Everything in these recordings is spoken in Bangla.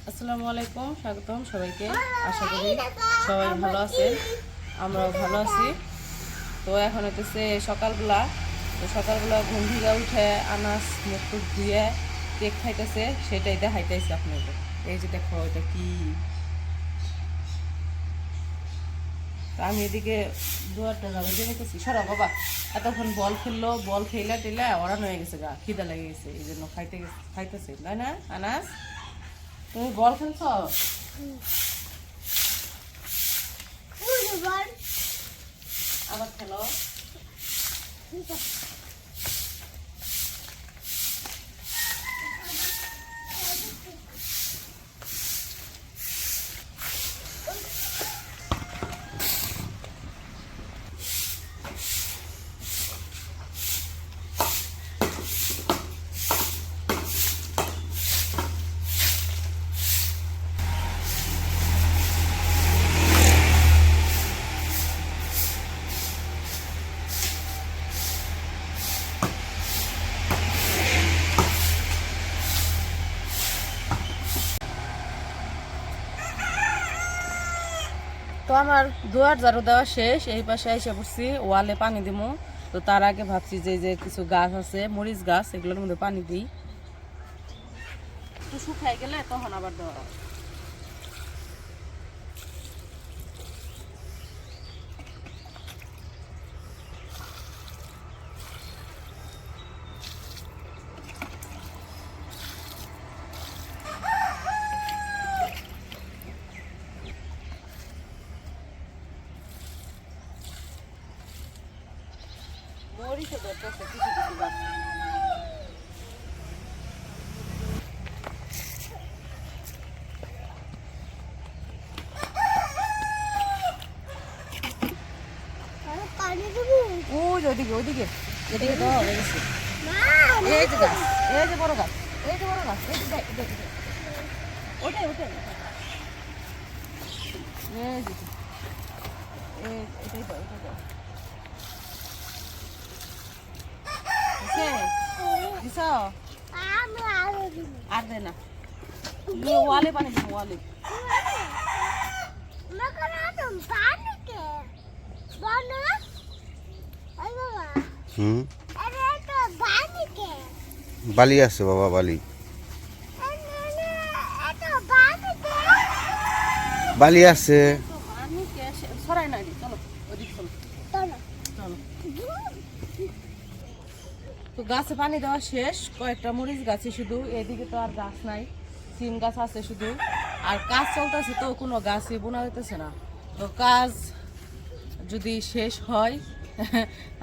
আসসালামু আলাইকুম, স্বাগতম সবাইকে। আশা করি সবাই ভালো আছেন, আমরাও ভালো আছি। তো এখন হইতেছে সকালবেলা। তো সকালবেলা ঘুম থেকে উঠে আনাজ মুখ টুক ধুয়ে কেক খাইতেছে, সেটাই দেখাইতেছে আপনাদের। এই যে দেখো এটা কি। তো আমি এদিকে দুয়ারটা যাবো দেখেছি, সরা বাবা এতক্ষণ বল খেললো, বল খেলা টেলা ওরান হয়ে গেছে, গা খিদা লেগে গেছে, এই জন্য খাইতেছে তাই না আনাজ? তুমি বল খেলছ? আবার খেলো। তো আমার দুয়ার ঝাড়ু দেওয়া শেষ, এই পাশে এসে পড়ছি ওয়ালে পানি দিমু। তো তার আগে ভাবছি যে যে কিছু গাছ আছে, মরিচ গাছ, এগুলোর মধ্যে পানি দিই, একটু শুকাই গেলে তখন আবার দেওয়া হবে। মরিচে ধরতেছে কিছু কিছু গাছ। ওইদিকে ওইদিকে এদিকে দেওয়া হয়ে গেছে। এই যে গাছ, এই যে বড় গাছ, এই যে বড় গাছ, এই যে ওটাই ওটাই এই যে এটাই দাও, এটাই দাও। দিছ আর দে না, ওয়ালে পানি দিব, ওয়ালে। বালি আছে বাবা, বালি বালি আছে। সরাই নাই, চলো ওদিকে চলো। তো গাছে পানি দেওয়া শেষ, কয়েকটা মরিচ গাছে শুধু, এদিকে তো আর গাছ নাই, সিম গাছ আছে শুধু। আর কাজ চলতেছে তো কোনো গাছই বোনা যেতেছে না। তো কাজ যদি শেষ হয়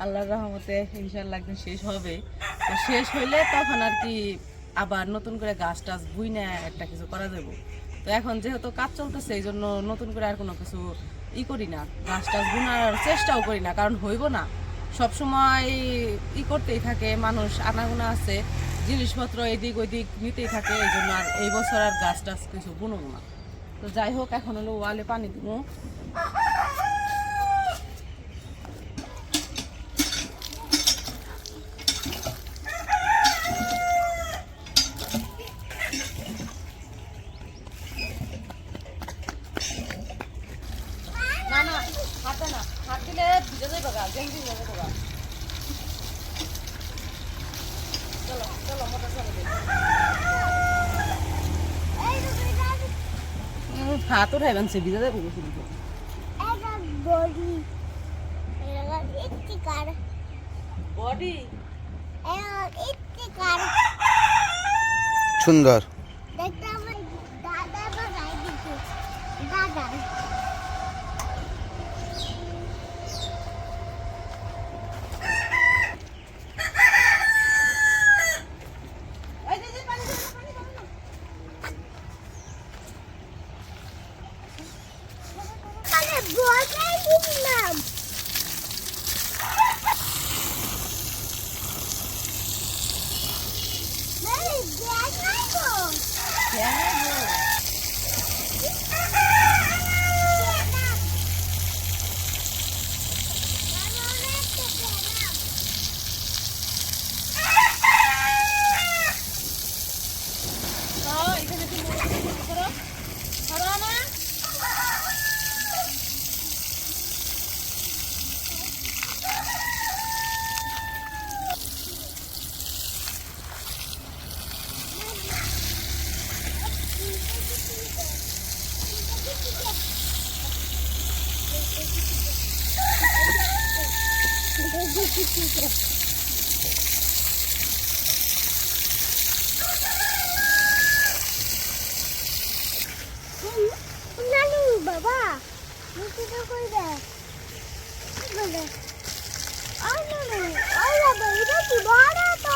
আল্লাহর রহমতে ইনশাআল্লাহ একদিন শেষ হবে। তো শেষ হইলে তখন আর কি আবার নতুন করে গাছ টাছ বুইনা একটা কিছু করা যাবে। তো এখন যেহেতু কাজ চলতেছে এই জন্য নতুন করে আর কোনো কিছু করি না, গাছ টাছ বুনার চেষ্টাও করি না, কারণ হইব না। সবসময় করতেই থাকে মানুষ, আনাগোনা আছে, জিনিসপত্র এদিক ওইদিক নিতেই থাকে, এই জন্য আর এই বছর আর গাছ টাছ কিছু বুনবো না। তো যাই হোক, এখন হলো ওয়ালে পানি দিব। না না, হাতে না, হাত দিলে ভিজে যাবে গা, গেঞ্জি ভিজে যাবে গা। চলো চলো, মোটর চালু দিই। হাত উঠাইবেন, সে ভিজে যাবে কিন্তু। বডি সুন্দর। নানু বাবা মুখটা কই দে বলে আই নানু আই বাবা এটা কি বড় তো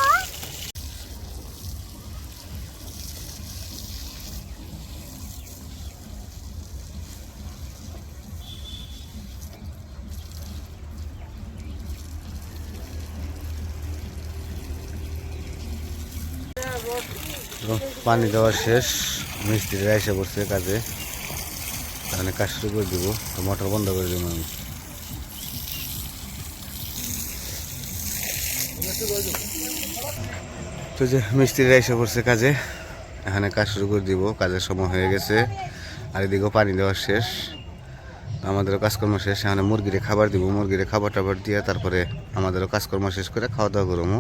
তো পানি দেওয়া শেষ, মিস্ত্রিরা এসে পড়ছে কাজে, এখানে কাজ শুরু করে দিব। তো মোটর বন্ধ করে দিব আমি। তো যে মিস্ত্রিরা এসে পড়ছে কাজে, এখানে কাজ শুরু করে দিব। কাজের সময় হয়ে গেছে, আর এদিকেও পানি দেওয়া শেষ, আমাদেরও কাজকর্ম শেষ। এখানে মুরগিরে খাবার দিব, মুরগিরে খাবার টাবার দিয়ে তারপরে আমাদেরও কাজকর্ম শেষ করে খাওয়া দাওয়া করবো।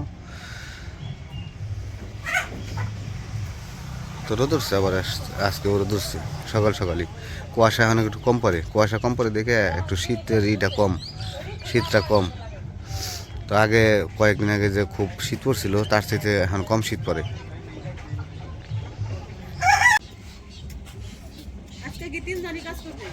তো রোদ উঠছে আবার, আজকে রোদ উঠছে সকাল সকালই। কুয়াশা এখন একটু কম পড়ে, কুয়াশা কম পড়ে দেখে একটু শীতের কম, শীতটা কম। তো আগে কয়েকদিন আগে যে খুব শীত পড়ছিল, তার চাইতে এখন কম শীত পড়ে। আজকে কি তিনজনই কাজ করবে?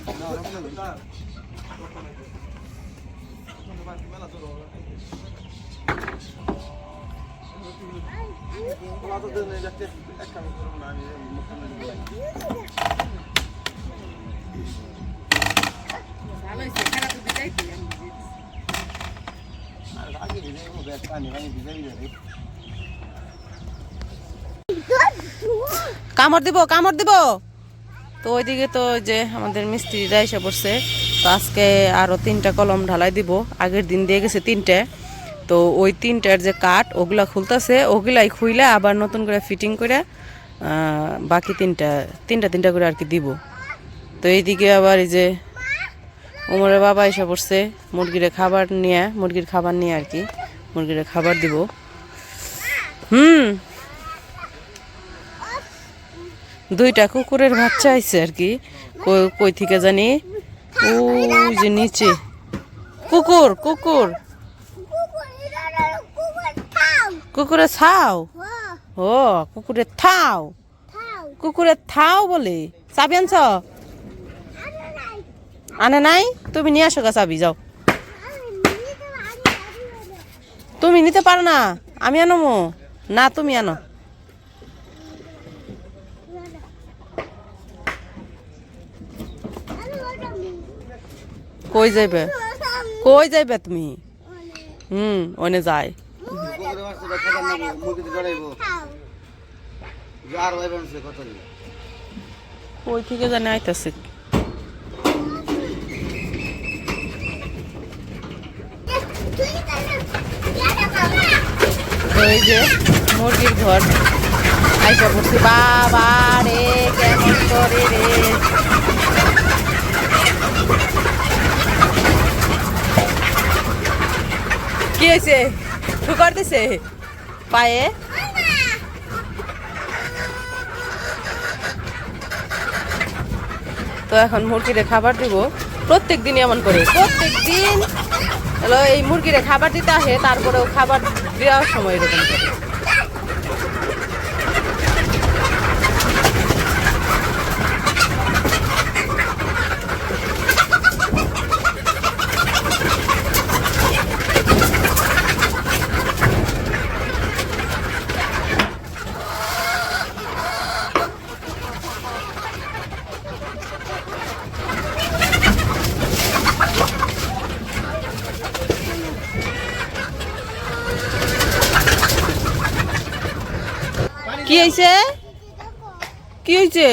ভালো হয়েছে, খারাপ তো দিতেই কামড় দিব, কামড় দিব। তো ওইদিকে তো যে আমাদের মিস্ত্রিরা এসে পড়ছে। তো আজকে আরো 3টা কলম ঢালাই দিব, আগের দিন দিয়ে গেছে 3টে। তো ওই 3টার যে কাঠ ওগুলা খুলতেছে, ওগুলাই খুইলে আবার নতুন করে ফিটিং করে বাকি 3টা করে আর কি দিব। তো এইদিকে আবার এই যে ওমরের বাবা এসে পড়ছে মুরগির খাবার নিয়ে আর কি মুরগির খাবার দিব। দুইটা কুকুরের বাচ্চা আইছে আর কি, কই থেকে জানি, ও যে নিচে কুকুর কুকুর কুকুরে ছাও, ও কুকুরে থাও, কুকুরে থাও বলে। চাবি আনছ? আনে নাই? তুমি নিয়ে আসো গা চাবি, যাও। তুমি নিতে পারো না, আমি আনমো না, তুমি আনো। কই যাইবে, কই যাইবে তুমি? ওনে যায়। কই থেকে জানি আইতাছে। ওই যে মুরগির ঘর আইসা পড়ছি। বাবা রে কেমন করে রে, কি হয়েছে? ঠুকার দিছে পায়ে। তো এখন মুরগিরে খাবার দিব, প্রত্যেক দিন এমন করে, প্রত্যেক দিন এই মুরগিরে খাবার দিতে আসে, তারপরেও খাবার দেওয়ার সময় এরকম করে। কি হয়েছে? কি হয়েছে?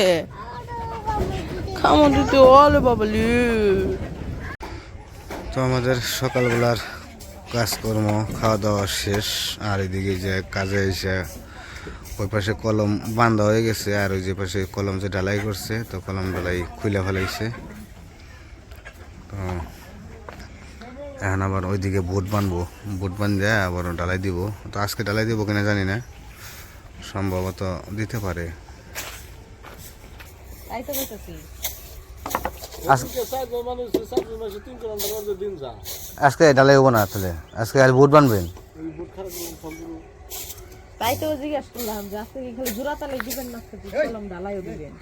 খামো দিতে ওলে বাবলি। তো আমাদের সকালবেলার কাজকর্ম খাওয়া দাওয়া শেষ, আর এদিকে যে কাজে এসে ওই পাশে কলম বান্ধা হয়ে গেছে, আর ওই যে পাশে কলম যে ঢালাই করছে, তো কলম ঢালাই খুলে ফেলাইছে। তো এখন আবার ওইদিকে বুট বানবো, বুট বান্ধে আবার ঢালাই দিব। তো আজকে ঢালাই দিব কিনা জানি না, সম্ভবত দিতে পারে। তাই তো বলতেছি। আজকে আজকে ডালাই হবো না আসলে, আজকে আর বুট বানবেন। তাই তো জিজ্ঞেস করলাম যে আজকে কি খালি জোড়া তালে দিবেন না আজকে কলম ঢালাইও দিবেন।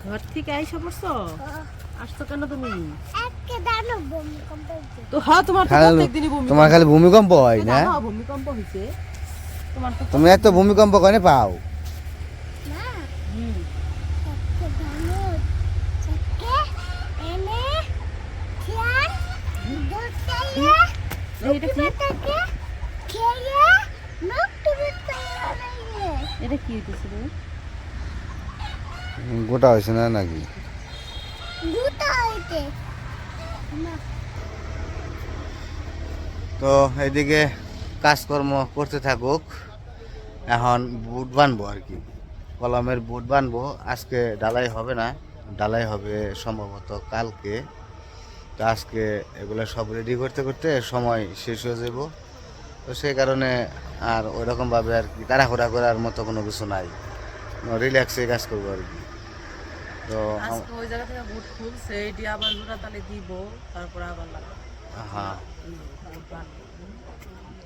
ঘর থেকে আইসা পড়ছো? আসছো কেন তুমি? আজকে দানো ভূমিকম্প হয়েছে। তো হ্যাঁ তোমার তো খালি প্রত্যেকদিনই ভূমিকম্প। তোমার খালি ভূমিকম্প হয় না? হ্যাঁ ভূমিকম্প হইছে। তোমার তো তুমি এত ভূমিকম্প কনে পাও? না হুম। আজকে দানো আজকে এনে খেয়াল দোতাইয়া এইটা কি? তাকে খেয়ে নকটু বিতাইয়া লাগে এটা কি হইতেছে রে? গোটা হয়েছে না নাকি? দুটো হইতে না তো এইদিকে কাজকর্ম করতে থাকুক। এখন বুট বানবো আর কি, কলমের বুট বানবো। আজকে ডালাই হবে না, ডালাই হবে সম্ভবত কালকে। তো আজকে এগুলো সব রেডি করতে করতে সময় শেষ হয়ে যাব। তো সেই কারণে আর ওইরকমভাবে আর কি তাড়াহুড়া করার মতো কোনো কিছু নাই, রিল্যাক্সে কাজ করবো আর কি। তো আজকে ওই জায়গা থেকে বুট খুলছে, এটি আবার জোড়া তালে দিব, তারপর আবার লাগাবো। হ্যাঁ, বুট বানবো।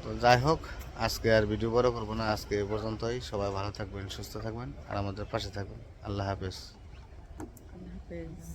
তো যাই হোক, আজকে আর ভিডিও বড় করবো না, আজকে এ পর্যন্তই। সবাই ভালো থাকবেন, সুস্থ থাকবেন, আর আমাদের পাশে থাকবেন। আল্লাহ হাফেজ। আল্লাহ হাফেজ।